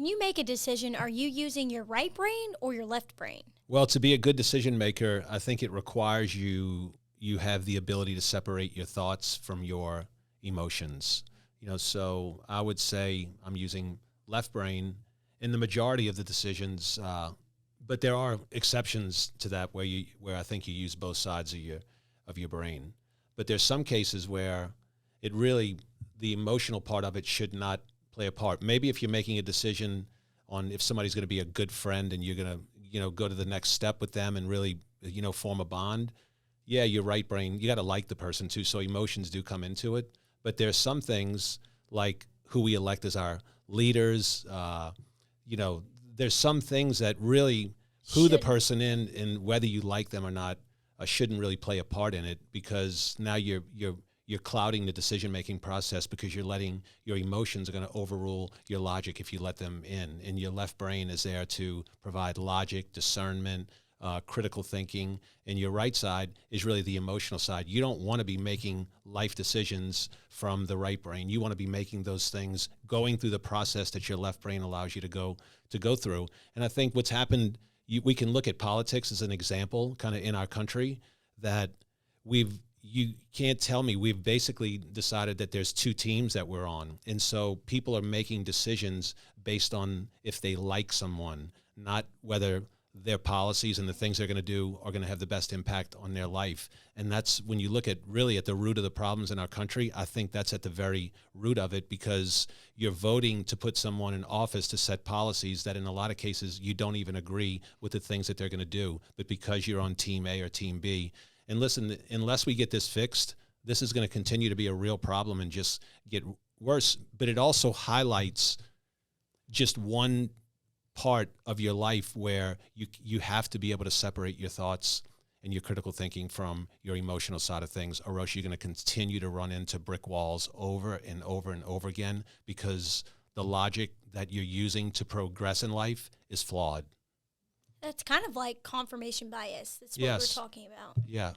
you make a decision, are you using your right brain or your left brain? Well, to be a good decision maker, I think it requires you have the ability to separate your thoughts from your emotions. So I would say I'm using left brain in the majority of the decisions, but there are exceptions to that where I think you use both sides of your brain. But there's some cases where it really the emotional part of it should not play a part. Maybe if you're making a decision on if somebody's going to be a good friend and you're going to go to the next step with them and really form a bond. Yeah, your right brain, you got to like the person too, so emotions do come into it. But there's some things like who we elect as our leaders. There's some things that really who the person and whether you like them or not shouldn't really play a part in it, because now you're clouding the decision-making process because you're letting your emotions are going to overrule your logic if you let them in. And your left brain is there to provide logic, discernment, critical thinking. And your right side is really the emotional side. You don't want to be making life decisions from the right brain. You want to be making those things, going through the process that your left brain allows you to go through. And I think what's happened, we can look at politics as an example kind of in our country, that you can't tell me we've basically decided that there's two teams that we're on. And so people are making decisions based on if they like someone, not whether their policies and the things they're going to do are going to have the best impact on their life. And that's when you look at really at the root of the problems in our country. I think that's at the very root of it, because you're voting to put someone in office to set policies that in a lot of cases you don't even agree with the things that they're going to do, but because you're on team A or team B. And listen, unless we get this fixed, this is going to continue to be a real problem and just get worse. But it also highlights just one part of your life where you have to be able to separate your thoughts and your critical thinking from your emotional side of things, or else you're going to continue to run into brick walls over and over and over again, because the logic that you're using to progress in life is flawed. That's kind of like confirmation bias. That's what we're talking about. Yeah.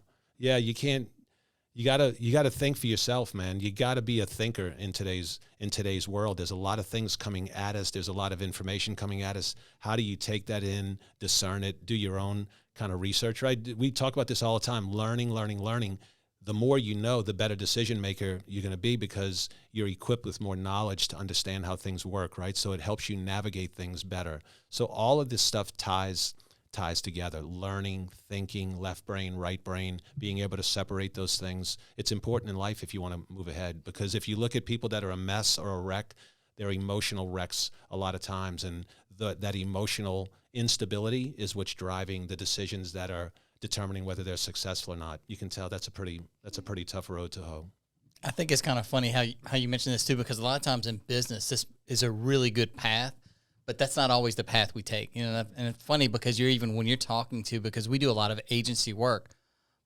You gotta think for yourself, man. You gotta be a thinker in today's world. There's a lot of things coming at us. There's a lot of information coming at us. How do you take that in, discern it, do your own kind of research, right? We talk about this all the time, learning. The more you know, the better decision maker you're going to be, because you're equipped with more knowledge to understand how things work, right? So it helps you navigate things better. So all of this stuff ties together: learning, thinking, left brain, right brain, being able to separate those things. It's important in life if you want to move ahead, because if you look at people that are a mess or a wreck, they're emotional wrecks a lot of times, and that emotional instability is what's driving the decisions that are determining whether they're successful or not. You can tell that's a pretty tough road to hoe. I think it's kind of funny how you mention this too, because a lot of times in business, this is a really good path, but that's not always the path we take. And it's funny because when you're talking to, because we do a lot of agency work,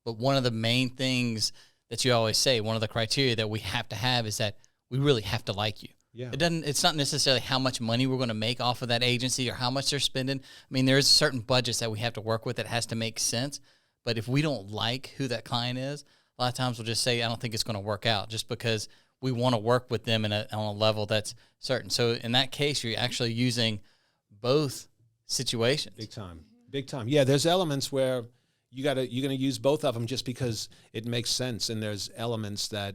but one of the main things that you always say, one of the criteria that we have to have is that we really have to like you. Yeah. It's not necessarily how much money we're going to make off of that agency or how much they're spending. I mean, there's certain budgets that we have to work with that has to make sense. But if we don't like who that client is, a lot of times we'll just say, I don't think it's going to work out, just because we want to work with them on a level that's certain. So in that case, you're actually using both situations. Big time. Yeah, there's elements where you're going to use both of them just because it makes sense. And there's elements that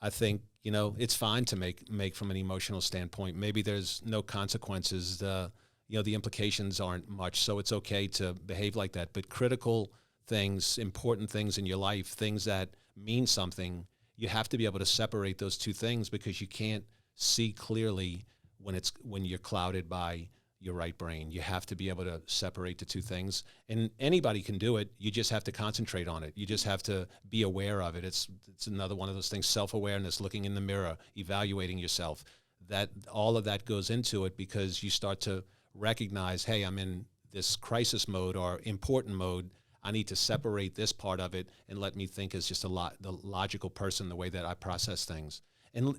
I think, it's fine to make from an emotional standpoint. Maybe there's no consequences. The implications aren't much, so it's okay to behave like that. But critical things, important things in your life, things that mean something, you have to be able to separate those two things, because you can't see clearly when you're clouded by your right brain. You have to be able to separate the two things, and anybody can do it. You just have to concentrate on it. You just have to be aware of it. It's another one of those things, self-awareness, looking in the mirror, evaluating yourself. That all of that goes into it, because you start to recognize, hey, I'm in this crisis mode or important mode. I need to separate this part of it and let me think as just the logical person, the way that I process things. And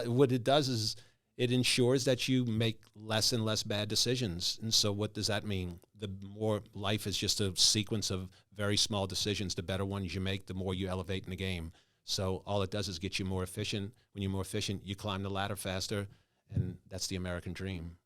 what it does is it ensures that you make less and less bad decisions. And so what does that mean? The more life is just a sequence of very small decisions. The better ones you make, the more you elevate in the game. So all it does is get you more efficient. When you're more efficient, you climb the ladder faster, and that's the American dream.